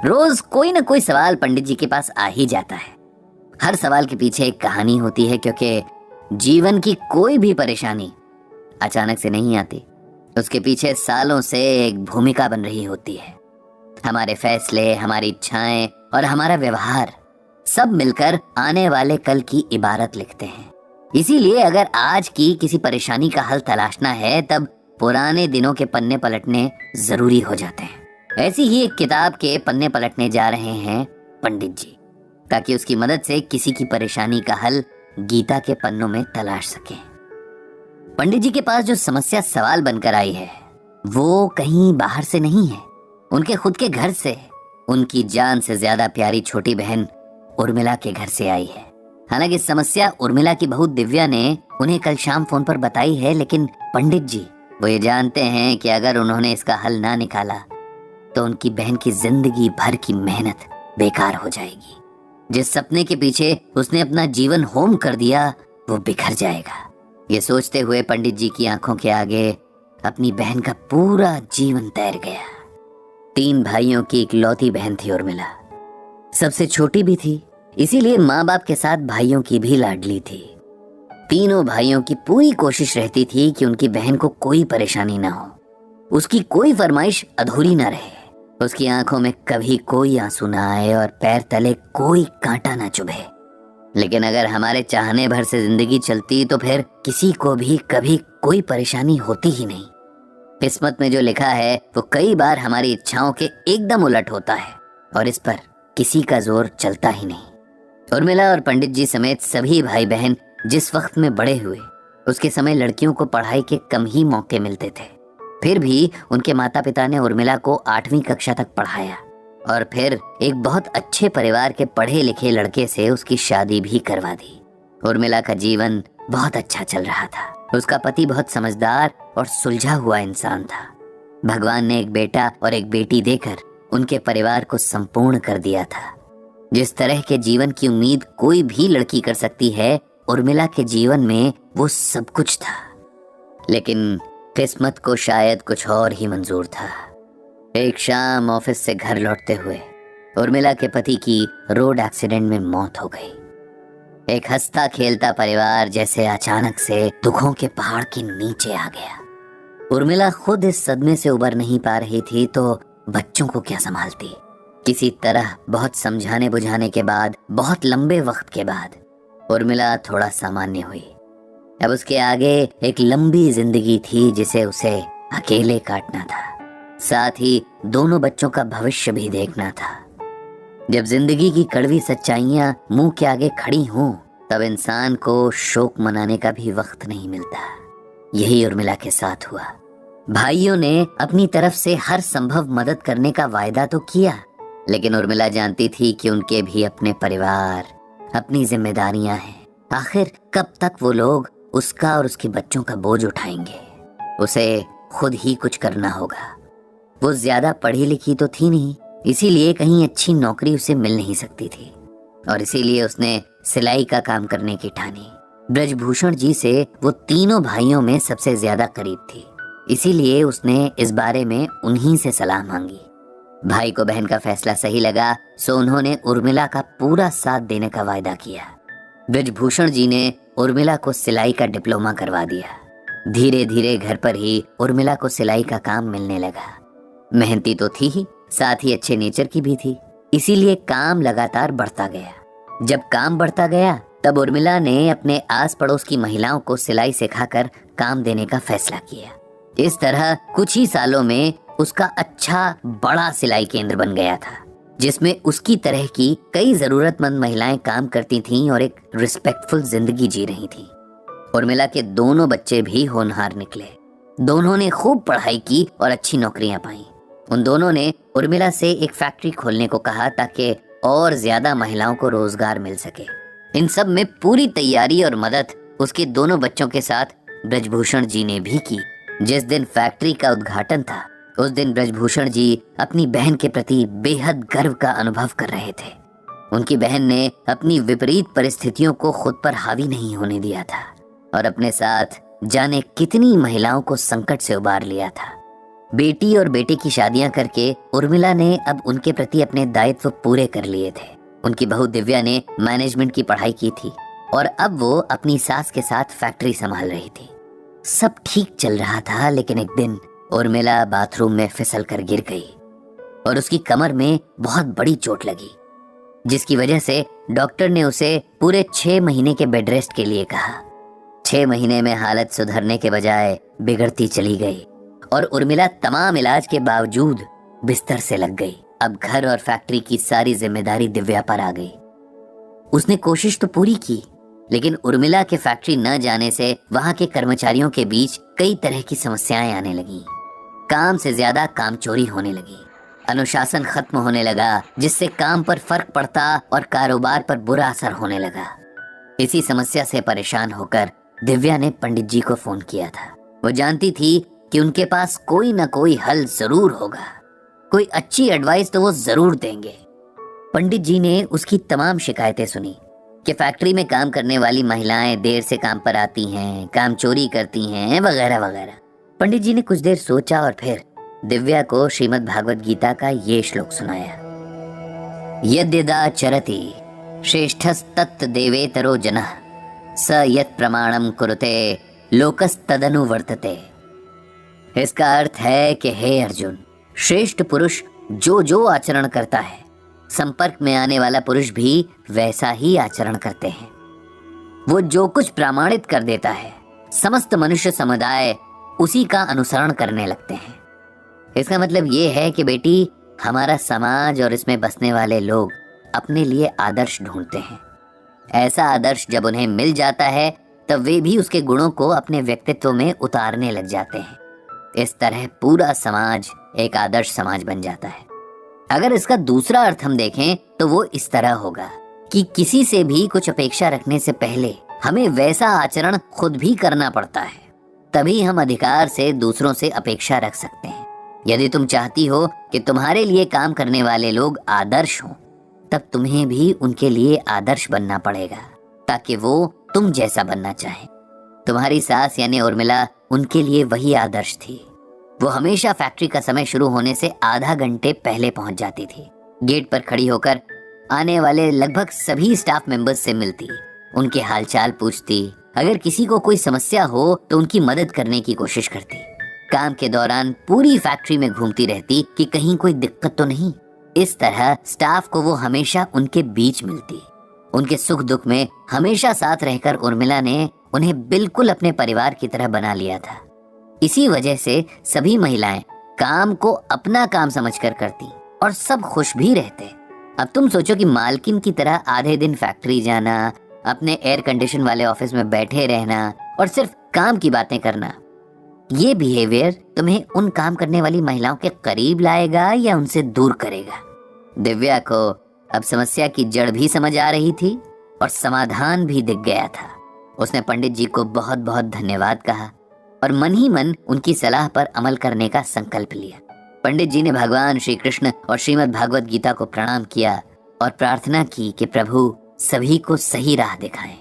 रोज कोई ना कोई सवाल पंडित जी के पास आ ही जाता है। हर सवाल के पीछे एक कहानी होती है, क्योंकि जीवन की कोई भी परेशानी अचानक से नहीं आती। उसके पीछे सालों से एक भूमिका बन रही होती है। हमारे फैसले, हमारी इच्छाएं और हमारा व्यवहार सब मिलकर आने वाले कल की इबारत लिखते हैं। इसीलिए अगर आज की किसी परेशानी का हल तलाशना है, तब पुराने दिनों के पन्ने पलटने जरूरी हो जाते हैं। ऐसी ही एक किताब के पन्ने पलटने जा रहे हैं पंडित जी, ताकि उसकी मदद से किसी की परेशानी का हल गीता के पन्नों में तलाश सकें। पंडित जी के पास जो समस्या सवाल बनकर आई है, वो कहीं बाहर से नहीं है, उनके खुद के घर से, उनकी जान से ज्यादा प्यारी छोटी बहन उर्मिला के घर से आई है। हालांकि समस्या उर्मिला की बहू दिव्या ने उन्हें कल शाम फोन पर बताई है, लेकिन पंडित जी वो ये जानते हैं कि अगर उन्होंने इसका हल ना निकाला तो उनकी बहन की जिंदगी भर की मेहनत बेकार हो जाएगी। जिस सपने के पीछे उसने अपना जीवन होम कर दिया, वो बिखर जाएगा। ये सोचते हुए पंडित जी की आंखों के आगे अपनी बहन का पूरा जीवन तैर गया। 3 भाइयों की इकलौती बहन थी उर्मिला, सबसे छोटी भी थी, इसीलिए माँ बाप के साथ भाइयों की भी लाडली थी। तीनों भाइयों की पूरी कोशिश रहती थी कि उनकी बहन को कोई परेशानी ना हो, उसकी कोई फरमाइश अधूरी ना रहे, उसकी आंखों में कभी कोई आंसू ना आए और पैर तले कोई कांटा ना चुभे। लेकिन अगर हमारे चाहने भर से जिंदगी चलती तो फिर किसी को भी कभी कोई परेशानी होती ही नहीं। किस्मत में जो लिखा है वो कई बार हमारी इच्छाओं के एकदम उलट होता है और इस पर किसी का जोर चलता ही नहीं। उर्मिला और पंडित जी समेत सभी भाई बहन जिस वक्त में बड़े हुए, उसके समय लड़कियों को पढ़ाई के कम ही मौके मिलते थे। फिर भी उनके माता पिता ने उर्मिला को 8वीं कक्षा तक पढ़ाया और फिर एक बहुत अच्छे परिवार के पढ़े लिखे लड़के से उसकी शादी भी करवा दी। उर्मिला का जीवन बहुत अच्छा चल रहा था। उसका पति बहुत समझदार और सुलझा हुआ इंसान था। भगवान ने एक बेटा और एक बेटी देकर उनके परिवार को संपूर्ण कर दिया था। जिस तरह के जीवन की उम्मीद कोई भी लड़की कर सकती है, उर्मिला के जीवन में वो सब कुछ था। लेकिन किस्मत को शायद कुछ और ही मंजूर था। एक शाम ऑफिस से घर लौटते हुए उर्मिला के पति की रोड एक्सीडेंट में मौत हो गई। एक हंसता खेलता परिवार जैसे अचानक से दुखों के पहाड़ के नीचे आ गया। उर्मिला खुद इस सदमे से उबर नहीं पा रही थी तो बच्चों को क्या संभालती। किसी तरह बहुत समझाने बुझाने के बाद, बहुत लंबे वक्त के बाद उर्मिला थोड़ा सामान्य हुई। अब उसके आगे एक लंबी जिंदगी थी जिसे उसे अकेले काटना था, साथ ही दोनों बच्चों का भविष्य भी देखना था। जब जिंदगी की कड़वी सच्चाइयां मुंह के आगे खड़ी हों, तब इंसान को शोक मनाने का भी वक्त नहीं मिलता। यही उर्मिला के साथ हुआ। भाइयों ने अपनी तरफ से हर संभव मदद करने का वायदा तो किया, लेकिन उर्मिला जानती थी कि उनके भी अपने परिवार, अपनी जिम्मेदारियां हैं। आखिर कब तक वो लोग उसका और उसके बच्चों का बोझ उठाएंगे। उसे खुद ही कुछ करना होगा। वो ज्यादा पढ़ी लिखी तो थी नहीं, इसीलिए कहीं अच्छी नौकरी उसे मिल नहीं सकती थी और इसीलिए उसने सिलाई का काम करने की ठानी। ब्रजभूषण जी से वो तीनों भाइयों में सबसे ज्यादा करीब थी, इसीलिए उसने इस बारे में उन्हीं से सलाह मांगी। भाई को बहन का फैसला सही लगा, सो उन्होंने उर्मिला का पूरा साथ देने का वायदा किया। ब्रजभूषण जी ने उर्मिला को सिलाई का डिप्लोमा करवा दिया। धीरे धीरे घर पर ही उर्मिला को सिलाई का काम मिलने लगा। मेहनती तो थी ही, साथ ही अच्छे नेचर की भी थी, इसीलिए काम लगातार बढ़ता गया। जब काम बढ़ता गया तब उर्मिला ने अपने आस पड़ोस की महिलाओं को सिलाई सिखाकर काम देने का फैसला किया। इस तरह कुछ ही सालों में उसका अच्छा बड़ा सिलाई केंद्र बन गया था, जिसमें उसकी तरह की कई जरूरतमंद महिलाएं काम करती थीं और एक रिस्पेक्टफुल जिंदगी जी रही थीं। उर्मिला के दोनों बच्चे भी होनहार निकले। दोनों ने खूब पढ़ाई की और अच्छी नौकरियां पाई। उन दोनों ने उर्मिला से एक फैक्ट्री खोलने को कहा ताकि और ज्यादा महिलाओं को रोजगार मिल सके। इन सब में पूरी तैयारी और मदद उसके दोनों बच्चों के साथ ब्रजभूषण जी ने भी की। जिस दिन फैक्ट्री का उद्घाटन था, उस दिन ब्रजभूषण जी अपनी बहन के प्रति बेहद गर्व का अनुभव कर रहे थे। उनकी बहन ने अपनी विपरीत परिस्थितियों को खुद पर हावी नहीं होने दिया था और अपने साथ जाने कितनी महिलाओं को संकट से उबार लिया था। बेटी और बेटे की शादियां करके उर्मिला ने अब उनके प्रति अपने दायित्व पूरे कर लिए थे। उनकी बहू दिव्या ने मैनेजमेंट की पढ़ाई की थी और अब वो अपनी सास के साथ फैक्ट्री संभाल रही थी। सब ठीक चल रहा था, लेकिन एक दिन उर्मिला बाथरूम में फिसल कर गिर गई और उसकी कमर में बहुत बड़ी चोट लगी, जिसकी वजह से डॉक्टर ने उसे पूरे 6 महीने के बेड रेस्ट के लिए कहा। 6 महीने में हालत सुधरने के बजाय बिगड़ती चली गई और उर्मिला तमाम इलाज के बावजूद बिस्तर से लग गई। अब घर और फैक्ट्री की सारी जिम्मेदारी दिव्या पर आ गई। उसने कोशिश तो पूरी की, लेकिन उर्मिला के फैक्ट्री न जाने से वहां के कर्मचारियों के बीच कई तरह की समस्याएं आने लगी। काम से ज्यादा काम चोरी होने लगी, अनुशासन खत्म होने लगा, जिससे काम पर फर्क पड़ता और कारोबार पर बुरा असर होने लगा। इसी समस्या से परेशान होकर दिव्या ने पंडित जी को फोन किया था। वो जानती थी कि उनके पास कोई ना कोई हल जरूर होगा, कोई अच्छी एडवाइस तो वो जरूर देंगे। पंडित जी ने उसकी तमाम शिकायतें सुनी कि फैक्ट्री में काम करने वाली महिलाएं देर से काम पर आती हैं, काम चोरी करती हैं, वगैरह वगैरह। पंडित जी ने कुछ देर सोचा और फिर दिव्या को श्रीमद् भागवत गीता का ये श्लोक सुनाया। यद्यदा चरति श्रेष्ठस्तत् देवेतरो जनः स यत् प्रमाणम कुरुते लोकस्तदनु वर्तते। इसका अर्थ है कि हे अर्जुन, श्रेष्ठ पुरुष जो जो आचरण करता है, संपर्क में आने वाला पुरुष भी वैसा ही आचरण करते हैं। वो जो कुछ प्रमाणित कर देता है, समस्त मनुष्य समुदाय उसी का अनुसरण करने लगते हैं। इसका मतलब ये है कि बेटी, हमारा समाज और इसमें बसने वाले लोग अपने लिए आदर्श ढूंढते हैं। ऐसा आदर्श जब उन्हें मिल जाता है तब वे भी उसके गुणों को अपने व्यक्तित्व में उतारने लग जाते हैं। इस तरह पूरा समाज एक आदर्श समाज बन जाता है। अगर इसका दूसरा अर्थ हम देखें तो वो इस तरह होगा कि किसी से भी कुछ अपेक्षा रखने से पहले हमें वैसा आचरण खुद भी करना पड़ता है, तभी हम अधिकार से दूसरों से अपेक्षा रख सकते हैं। यदि तुम चाहती हो कि तुम्हारे लिए काम करने वाले लोग आदर्श हों, तब तुम्हें भी उनके लिए आदर्श बनना पड़ेगा, ताकि वो तुम जैसा बनना चाहे। तुम्हारी सास यानी उर्मिला उनके लिए वही आदर्श थी। वो हमेशा फैक्ट्री का समय शुरू होने से आधा घंटे पहले पहुंच जाती थी। गेट पर खड़ी होकर आने वाले लगभग सभी स्टाफ मेंबर्स से मिलती, उनके हालचाल पूछती, अगर किसी को कोई समस्या हो तो उनकी मदद करने की कोशिश करती। काम के दौरान पूरी फैक्ट्री में घूमती रहती कि कहीं कोई दिक्कत तो नहीं। इस तरह स्टाफ को वो हमेशा उनके बीच मिलती। उनके सुख दुख में हमेशा साथ रहकर उर्मिला ने उन्हें बिल्कुल अपने परिवार की तरह बना लिया था। इसी वजह से सभी महिलाएं काम को अपना काम समझकर करती और सब खुश भी रहते। अब तुम सोचो कि मालकिन की तरह आधे दिन फैक्ट्री जाना, अपने एयर कंडीशन वाले ऑफिस में बैठे रहना और सिर्फ काम की बातें करना, ये बिहेवियर तुम्हें उन काम करने वाली महिलाओं के करीब लाएगा या उनसे दूर करेगा? दिव्या को अब समस्या की जड़ भी समझ आ रही थी और समाधान भी दिख गया था। उसने पंडित जी को बहुत बहुत धन्यवाद कहा और मन ही मन उनकी सलाह पर अमल करने का संकल्प लिया। पंडित जी ने भगवान श्री कृष्ण और श्रीमद् भागवत गीता को प्रणाम किया और प्रार्थना की कि प्रभु सभी को सही राह दिखाएं।